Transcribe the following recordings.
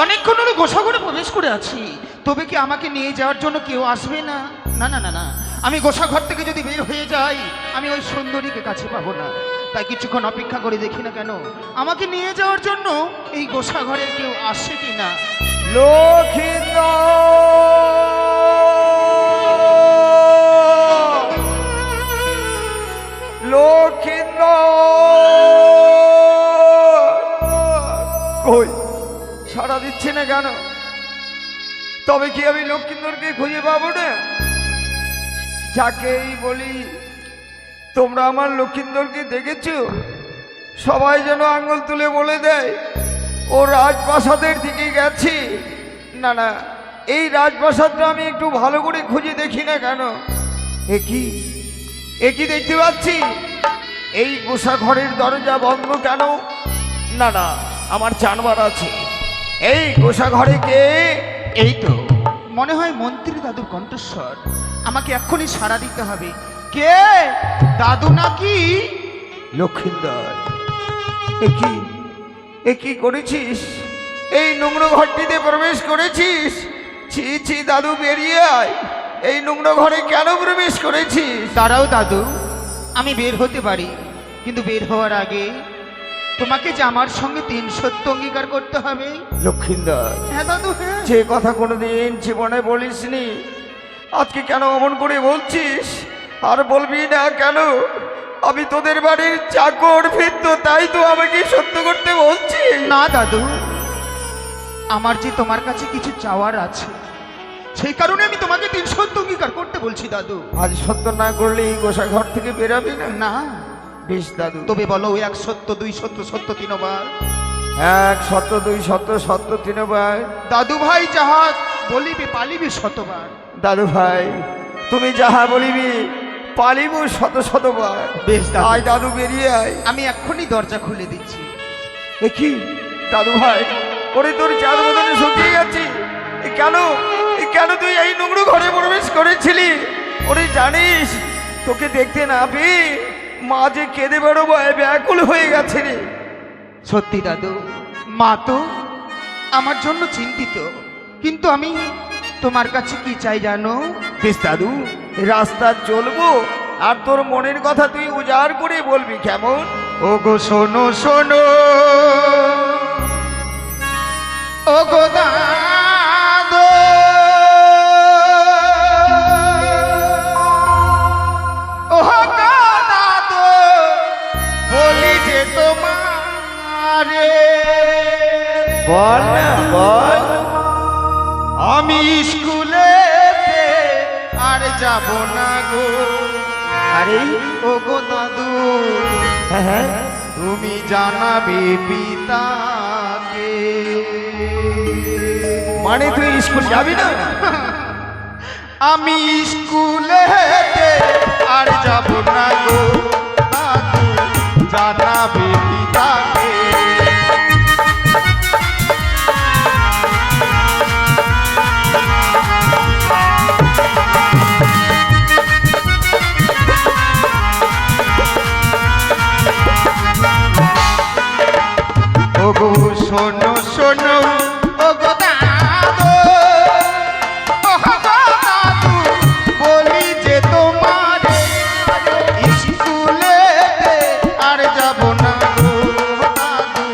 অনেকক্ষণ হলো গোসাঘরে প্রবেশ করে আছি, তবে কি আমাকে নিয়ে যাওয়ার জন্য কেউ আসবে না? না না না না, আমি গোসাঘর থেকে যদি বের হয়ে যাই আমি ওই সুন্দরীকে কাছে পাবো না। তাই কিছুক্ষণ অপেক্ষা করে দেখি না কেন আমাকে নিয়ে যাওয়ার জন্য এই গোসাঘরে কেউ আসে কি না। কই সাড়া দিচ্ছে না কেন? তবে কি আমি লক্ষিন্দরকে খুঁজে পাবো না? যাকেই বলি তোমরা আমার লক্ষিন্দরকে দেখেছো, সবাই যেন আঙ্গুল তুলে বলে দেয় ও রাজপ্রাসাদের দিকে গেছে। না না, এই রাজপ্রাসাদটা আমি একটু ভালো করে খুঁজে দেখি না কেন? একই দেখতে পাচ্ছি এই গোসা ঘরের দরজা বন্ধ কেন? না না, আমার জানবার আছে এই গোসা ঘরে কে? এই তো মনে হয় মন্ত্রী দাদুর কণ্ঠস্বর, আমাকে এক্ষুনি সাড়া দিতে হবে। কে? দাদু নাকি? লক্ষিন্দর, কি করেছিস? এই নোংরা ঘরটিতে প্রবেশ করেছিস? ছি ছি দাদু, বেরিয়ে আয়। এই নোংরা ঘরে কেন প্রবেশ করেছিস? দাঁড়াও দাদু, আমি বের হতে পারি, কিন্তু বের হওয়ার আগে তোমাকে যে আমার সঙ্গে 3 সত্য অঙ্গীকার করতে হবে। লক্ষিন্দর, হ্যাঁ দাদু, হ্যাঁ। যে কথা কোনোদিন জীবনে বলিসনি, আজকে কেন অমন করে বলছিস? আর বলবি না কেন? আমি তোদের বাড়ির চাকর ভিত্ত, তাই তো আমাকে সত্য করতে বলছিস? না দাদু, আমার যে তোমার কাছে কিছু চাওয়ার আছে, সেই কারণে আমি তোমাকে 3 সত্য অঙ্গীকার করতে বলছি দাদু। আজ সত্য না করলে এই গোসা ঘর থেকে বেরাবি না? না। বেশ দাদু, তবে বলো 1 সত্য, 2 সত্য, সত্য 3 বার। 1 সত্য, 2 সত্য, সত্য 3 বার। দাদু ভাই যাহা বলিবি পালিবি শতবার। দাদু ভাই, তুমি যাহা বলিবি পালিব শতবার। বেশ দাদু। আয় দাদু, বেরিয়ে আয়। আমি এক্ষুনি দরজা খুলে দিচ্ছি। কি দাদু ভাই, ওরে তোর চাঁদ বদনে শুকিয়ে গেছি। কেন তুই এই নোংরা ঘরে প্রবেশ করেছিলি? ওরে জানিস, তোকে দেখতে না পেয়ে মা যে কেঁদে বড় ব্যাকুল হয়ে গেছে রে। সত্যি দাদু, মা তো আমার জন্য চিন্তিত, কিন্তু আমি তোমার কাছে কি চাই জানো? বেশ দাদু, রাস্তা চলবো আর তোর মনের কথা তুই উজাড় করে বলবি, কেমন? ও গো শোনো শোনো, ও গো দাদু, ও গো দাদু, বলি যে তোমারে, বল না বল। আমি স্কুলে আর যাব না গো। আরে ও গো দাদু, হ্যাঁ, তুমি জানাবে পিতাকে। মানে তুই স্কুল যাবি না? আমি স্কুলে আর যাব না গো দাদু, জানাবে পিতাকে। ও গো শোনো শোনো, ও গো দাদু, ও গো দাদু, বলি যে তোমারে স্কুলে আর যাব না গো দাদু,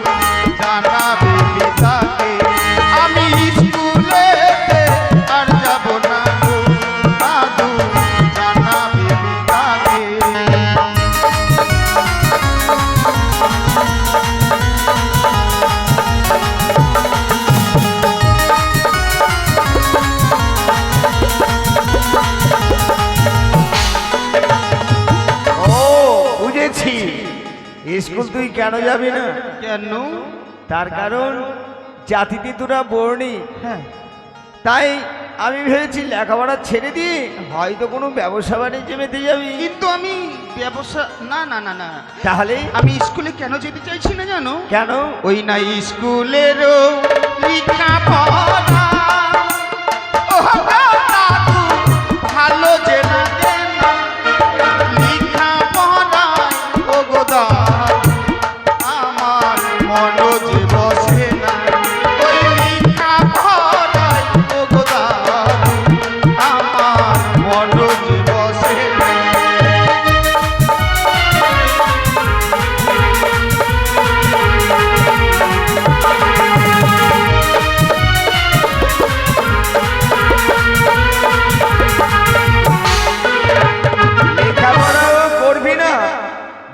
জানাবে পিতাকে। আমি স্কুলে আর যাব না গো দাদু, জানাবে পিতাকে। বুঝেছি, স্কুল তুই কেন যাবি না? কেন? তার কারণ জাতিতে তোরা বর্ণি। হ্যাঁ, তাই আমি ভেবেছি লেখাপড়া ছেড়ে দিয়ে হয়তো কোনো ব্যবসা বাণিজ্যে মেতে যাবি। কিন্তু আমি ব্যবসা না না না না, তাহলে আমি স্কুলে কেন যেতে চাইছি না জানো? কেন? ওই না স্কুলেরও লেখাপড়া, ও দাদু ভালো যে লাগে না লেখাপড়ায়, ও গো দাদু আমার মন যে বসে না। ওই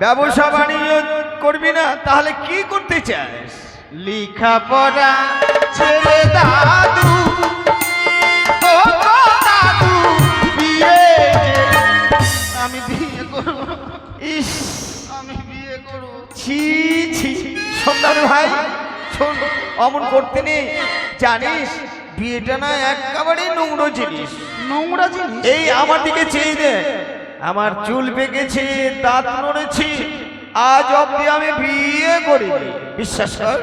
ব্যবসা বাণিজ্য করবি না, তাহলে কি করতে চাস? লেখাপড়া ছেড়ে দাদু, ও গো দাদু, বিয়ে আমি বিয়ে করব, ইস, আমি বিয়ে করব। ছি ছি, সন্তান ভাই শোন, অমন করতে নেই। জানিস বিয়েটা না একেবারে নোংরা জিনিস। নোংরা জিনিস? এই আমার দিকে চেয়ে দে, আমার চুল পেকেছে, দাঁত নড়েছে, আজ অব্দি আমি বিয়ে করিনি, বিশ্বাস কর।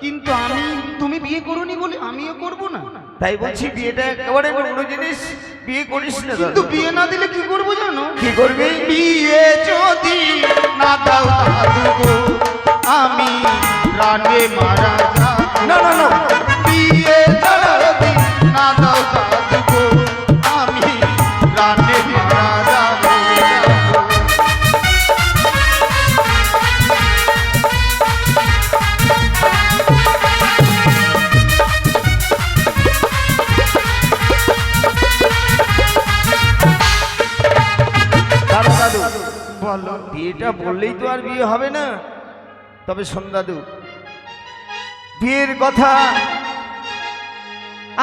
কিন্তু তুমি বিয়ে করোনি বলে আমিও করব না। তাই বলছি বিয়েটা একেবারে নোংরা জিনিস, বিয়ে করিস না। কিন্তু বিয়ে না দিলে কি করবো জানো? কি করবি? বিয়ে যদি না দাও দাদু গো, আমি প্রাণে মারা যাব। না না না, বিয়ে যদি না দাও দাদু গো, আমি প্রাণে মারা যাব। দাদু দাদু বলো। বিয়েটা বললেই তো আর বিয়ে হবে না। তবে শোন দাদু, বিয়ের কথা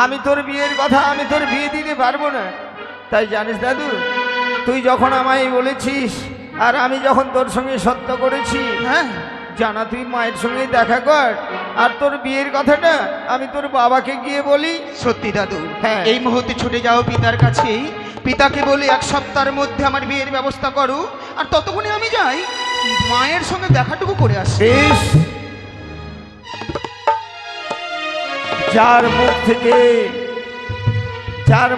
আমি তোর বিয়ে দিতে পারবো না। তাই জানিস দাদু, তুই যখন আমায় বলেছিস আর আমি যখন তোর সঙ্গে সত্য করেছি, হ্যাঁ, জানা তুই মায়ের সঙ্গে দেখা কর, আর তোর বিয়ের কথাটা আমি তোর বাবাকে গিয়ে বলি। সত্যি দাদু, হ্যাঁ। এই মুহূর্তে ছুটে যাও পিতার কাছে, পিতাকে বলে 1 সপ্তাহের মধ্যে আমার বিয়ের ব্যবস্থা করো। আর ততক্ষণে আমি যাই মায়ের সঙ্গে দেখাটুকু করে আসি। বেশ, যার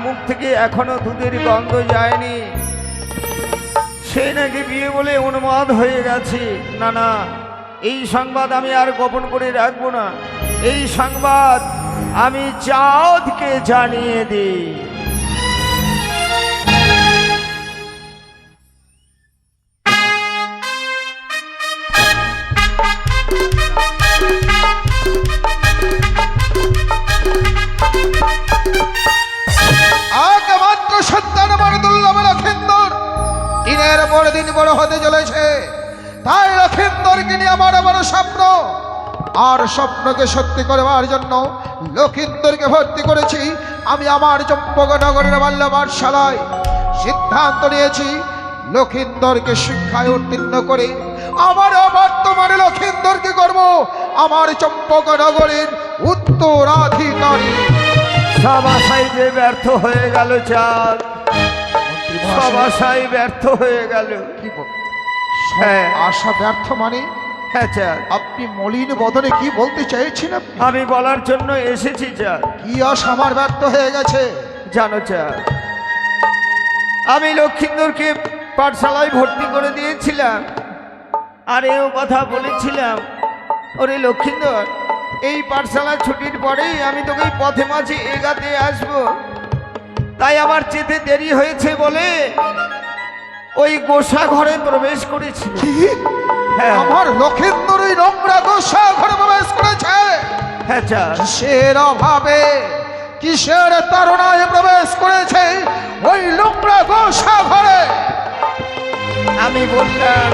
মুখ থেকে এখনো দুধের গন্ধ যায়নি, সে নাকি বিয়ে বলে উন্মাদ হয়ে গেছে। না না, এই সংবাদ আমি আর গোপন করে রাখবো না। এই সংবাদ আমি চাঁদকে জানিয়ে দিই। একমাত্র সন্তান আমার দুর্লভ লক্ষিন্দর দিনের পর দিন বড় হতে চলেছে। তাই লক্ষিন্দরকে নিয়ে আমার বড় স্বপ্ন, আর স্বপ্নকে সত্যি করবার জন্য লক্ষিন্দরকে ভর্তি করেছি আমি আমার চম্পকনগরের বাল্য পাঠশালায়। সিদ্ধান্ত নিয়েছি লক্ষিন্দরকে শিক্ষায় উত্তীর্ণ করে আমার বর্তমানে লক্ষিন্দরকে করব আমার চম্পকনগরের উত্তরাধিকারী। সব আশাই যে ব্যর্থ হয়ে গেল চাঁদ, সব আশাই ব্যর্থ হয়ে গেল। কি হ্যাঁ আশা ব্যর্থ মানে? হ্যাঁ চাঁদ, আপনি মলিন বদনে কি বলতে চাইছেন? আপনি আমি বলার জন্য এসেছি চাঁদ। কি আশা আমার ব্যর্থ হয়ে গেছে? জানো চাঁদ, আমি লক্ষিন্দরকে পাঠশালায় ভর্তি করে দিয়েছিলাম, আর এও কথা বলেছিলাম, ওরে লক্ষিন্দর, এই পাঠশালা ছুটির পরেই আমি তোকে পথে মাঝে এগাতে আসবো। তাই আমার যেতে দেরি হয়েছে বলে ওই গোসা ঘরে প্রবেশ করেছি। কি? হ্যাঁ আমার লক্ষিন্দর ওই নোংরা গোসা ঘরে প্রবেশ করেছে? হ্যাঁ চাঁদ, কিসের অভাবে, কিসের তাড়নায় প্রবেশ করেছে ওই নোংরা গোসা ঘরে? আমি বললাম,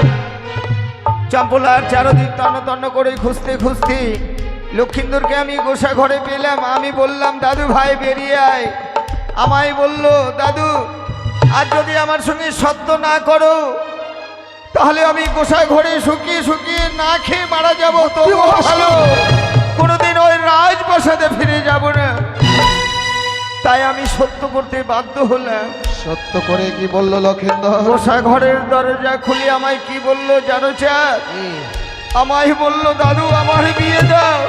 চম্পলার চারদিক তন্ন তন্ন করে খুঁজতে খুঁজতে লক্ষিন্দরকে আমি গোসা ঘরে পেলাম। আমি বললাম, দাদু ভাই বেরিয়ে আয়। আমায় বলল, দাদু আর যদি আমার সঙ্গে সত্য না করো তাহলে আমি গোসা ঘরে শুকিয়ে শুকিয়ে না খেয়ে মারা যাবো। তো ভালো, কোনোদিন ওই রাজপ্রাসাদে ফিরে যাব না। তাই আমি সত্য করতে বাধ্য হলাম। সত্য করে কি বলল লক্ষিন্দর? গোসা ঘরের দরজা খুলে আমায় কি বললো জানো চাঁদ? আমায় বলল, দাদু আমার বিয়ে দাও,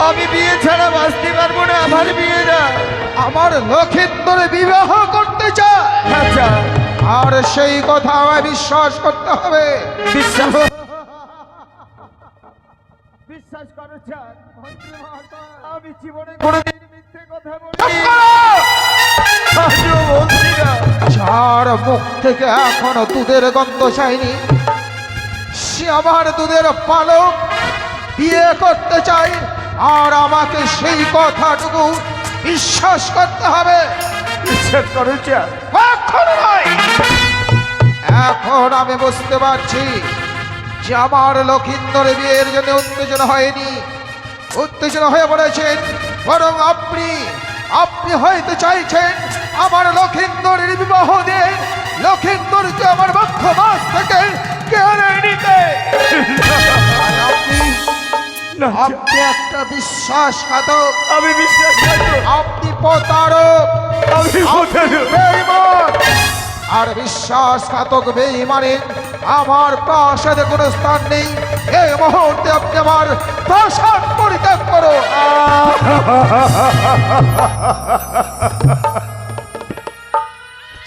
আমি বিয়ে ছাড়া বাঁচতে পারবো না, আমার বিয়ে দাও। আমার লক্ষিন্দরে বিবাহ করতে চায়, আচ্ছা, আর সেই কথা আমায় বিশ্বাস করতে হবে। বিশ্বাস বিশ্বাস করো চাঁদ, আমি জীবনে কোনোদিন মিথ্যে কথা বলিনি, আজও বলছি না। যার মুখ থেকে এখনো দুধের গন্ধ চায়নি, সে আবার দুধের পালক বিয়ে করতে চাই, আর আমাকে সেই কথাটুকু বিশ্বাস করতে হবে। বিশ্বাস করো চাঁদ, এখনো নয়, এখন আমি বুঝতে পারছি যে আমার লক্ষিন্দরের বিয়ের জন্য উত্তেজনা হয়নি, উত্তেজনা হয়ে পড়েছেন, বরং আপনি হয়তো চাইছেন আমার লক্ষিন্দরের বিবাহ দিয়ে লক্ষিন্দরকে আমার বক্ষ মাস থেকে কেড়ে নিতে। আর আপনি একটা বিশ্বাসঘাতক, আমি বিশ্বাস করি আপনি প্রতারক, আমি প্রতারক। বেঈমান। আর বিশ্বাসঘাতক বেঈমানে আমার প্রাসাদে কোনো স্থান নেই। এই মুহূর্তে আপনি আমার প্রাসাদ পরিত্যাগ করো।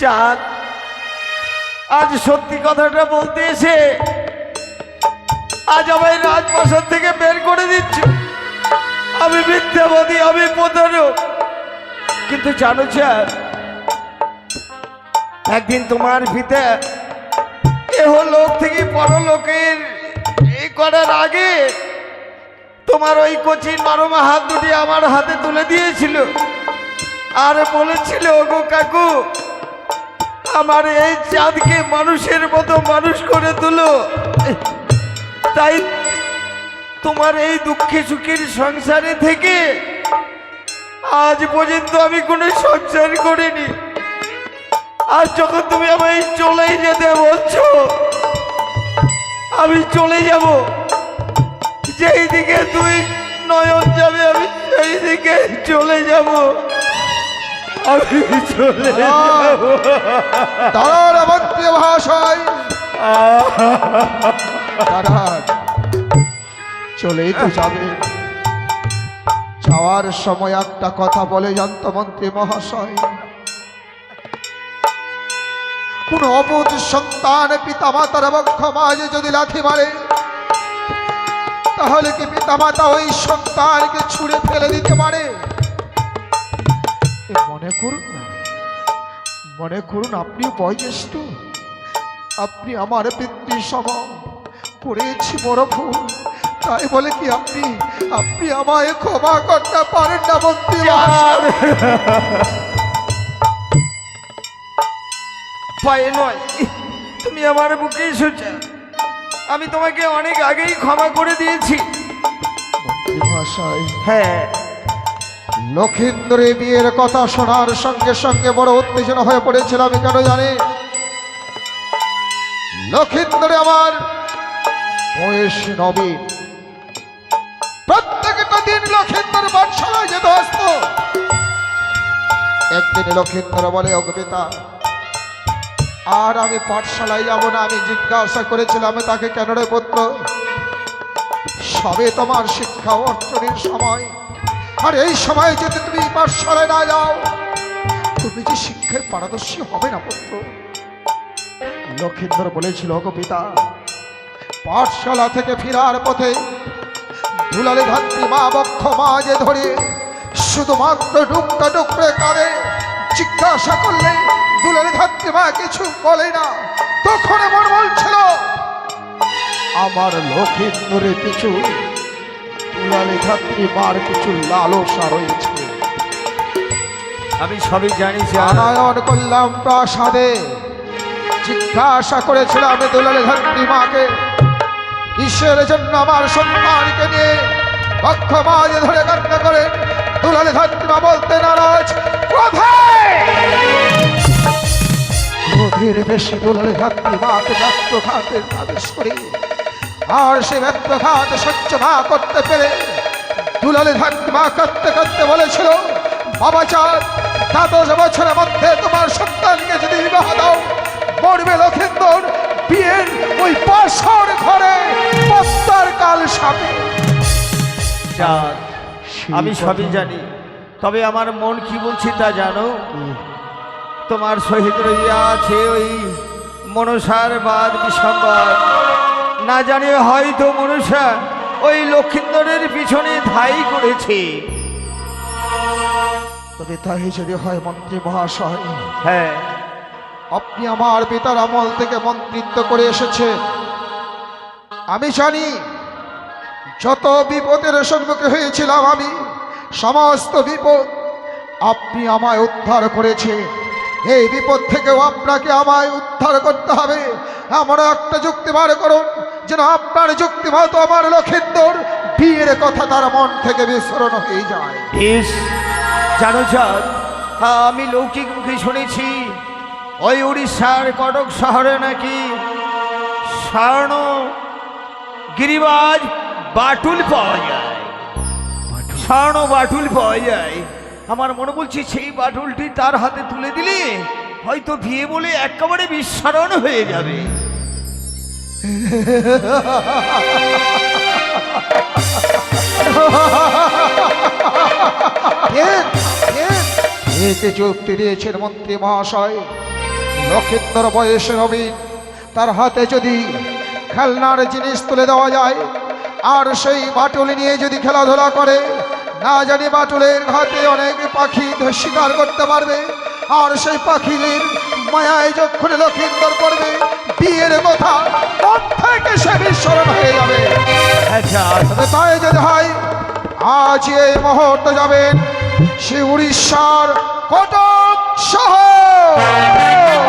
চাঁদ, আজ সত্যি কথাটা বলতে এসে আজ আমায় রাজপ্রাসাদ থেকে বের করে দিচ্ছ। আমি মিথ্যাবাদী, আমি প্রতারক। কিন্তু জানো চাঁদ, একদিন তোমার পিতা এহ লোক থেকে পরলোকের এই করার আগে তোমার ওই কচিন নরমা হাত দুটি আমার হাতে তুলে দিয়েছিল আর বলেছিল, ওগো কাকু, আমার এই চাঁদকে মানুষের মতো মানুষ করে তুলো। তাই তোমার এই দুঃখে সুখের সংসারে থেকে আজ পর্যন্ত আমি কোনো সংসার করিনি। আর যখন তুমি আমায় চলে যেতে বলছো, আমি চলে যাব। যেই দিকে তুই নয়ন যাবে আমি সেই দিকে চলে যাব। আমি চলে যাব। দাঁড়ান মন্ত্রী মহাশয়, দাঁড়ান। চলেই তো যাবে, যাওয়ার সময় একটা কথা বলে জানতো মন্ত্রী মহাশয়, কোন অবুধ সন্তান পিতামাতার বক্ষ মাঝে যদি লাথি মারে, তাহলে কি পিতামাতা ওই সন্তানকে ছুঁড়ে ফেলে দিতে পারে? মনে করুন না, মনে করুন আপনি বয়োজ্যেষ্ঠ, আপনি আমার পিতৃ সম, করেছি বড় ভুল, তাই বলে কি আপনি আমায় ক্ষমা করতে পারেন না মন্ত্রী মহাশয়? পায়ে নয়, তুমি আমার বুকে এসেছো। আমি তোমাকে অনেক আগেই ক্ষমা করে দিয়েছি। মন্ত্রী মহাশয়, হ্যাঁ, লক্ষিন্দরের বিয়ের কথা শোনার সঙ্গে সঙ্গে বড় উত্তেজনা হয়ে পড়েছিল। আমি কেন জানি, লক্ষিন্দরে আমার বয়স নবীন, প্রত্যেকটা দিন লক্ষিন্দর পাঠশালায় যেতে আসতো। একদিন লক্ষিন্দর বলে, অগ্রপিতা, আর আমি পাঠশালায় যাব না। আমি জিজ্ঞাসা করেছিলাম তাকে, কেন রে পুত্র? সবে তোমার শিক্ষা অর্জনের সময়, আর এই সময় যদি তুমি পাঠশালায় না যাও, তুমি যে শিক্ষায় পারদর্শী হবে না পুত্র। লক্ষিন্দর বলেছিল, গো পিতা, পাঠশালা থেকে ফেরার পথে দুলালে ধাত্রী মা বক্ষ মাঝে ধরে শুধুমাত্র ডুকটা ডুকরে কাঁদে। জিজ্ঞাসা করলে দুলালে ধাত্রী মা কিছু বলে না। তখন এমন বলছিল, আমার লক্ষিন্দরের পিছু দুলালে ধাত্রী মার কিছু লালসা রয়েছে। আমি সবই জানি। আনয়ন করলাম প্রাসাদে, জিজ্ঞাসা করেছিলাম আমি দুলালে ধাত্রী মাকে, কিসের জন্য আমার সন্তানকে নিয়ে বক্ষ মাঝে ধরে কান্না করে? দুলালে ধাত্রী মা বলতে নারাজ, ক্রোধের বেশি দুলালে ধাত্রী মাকে ব্যক্তঘাতের আদেশ করে, আর সে ব্যক্তঘাত সহ্য না করতে পেরে দুলালে ধাত্রী মা কাঁদতে কাঁদতে বলেছিল, বাবা চাঁদ, দ্বাদশ বছরের মধ্যে তোমার সন্তানকে যদি বিবাহ দাও, মরবে লক্ষিন্দর বিয়ের ওই বাসর ঘরে পদ্মার কাল সাপে। চাঁদ, আমি সবই জানি, তবে আমার মন কি বলছি তা জানো? তোমার সহিত রইয়া আছে ওই মনসার বাদ বিসম্বাদ। না জানি হয়তো মনসা ওই লক্ষিন্দরের পিছনে ধাই করেছে। তবে তাই যদি হয় মন্ত্রী মহাশয়, হ্যাঁ, আপনি আমার পিতার আমল থেকে মন্ত্রিত্ব করে এসেছেন। আমি জানি যত বিপদের সম্মুখীন হয়েছিলাম আমি, সমস্ত বিপদ আপনি আমায় উদ্ধার করেছেন। এই বিপদ থেকেও আপনাকে আমায় উদ্ধার করতে হবে। এমন একটা যুক্তি বার করুন যেন আপনার যুক্তি মতো আমার লক্ষিন্দর বিয়ের কথা তার মন থেকে বিস্মরণ হয়ে যায়। বেশ, জানো চাঁদ, আমি লৌকিক মুখে শুনেছি ওই উড়িষ্যার কটক শহরে নাকি স্বর্ণ গিরিবাজ বাটুল পাওয়া যায়, স্বর্ণ বাটুল পাওয়া যায়। আমার মনে বলছে সেই বাটুলটি তার হাতে তুলে দিলে হয়তো বিয়ে বলে একেবারে বিস্মরণ হয়ে যাবে। এতে যুক্তি দিয়েছেন মন্ত্রী মহাশয়। লক্ষিন্দর বয়সে নবীন, তার হাতে যদি খেলনার জিনিস তুলে দেওয়া যায় আর সেই বাটুল নিয়ে যদি খেলাধুলা করে, না জানি বাটুলের হাতে অনেক পাখি শিকার করতে পারবে, আর সেই পাখিদের মায়ায় যখন লক্ষিন্দর করবে বিয়ের কথা মন থেকে সে বিস্মরণ হয়ে যাবে। তবে তাই যদি হয়, আজ এই মুহূর্তে যাবেন সে উড়িষ্যার কটক শহর।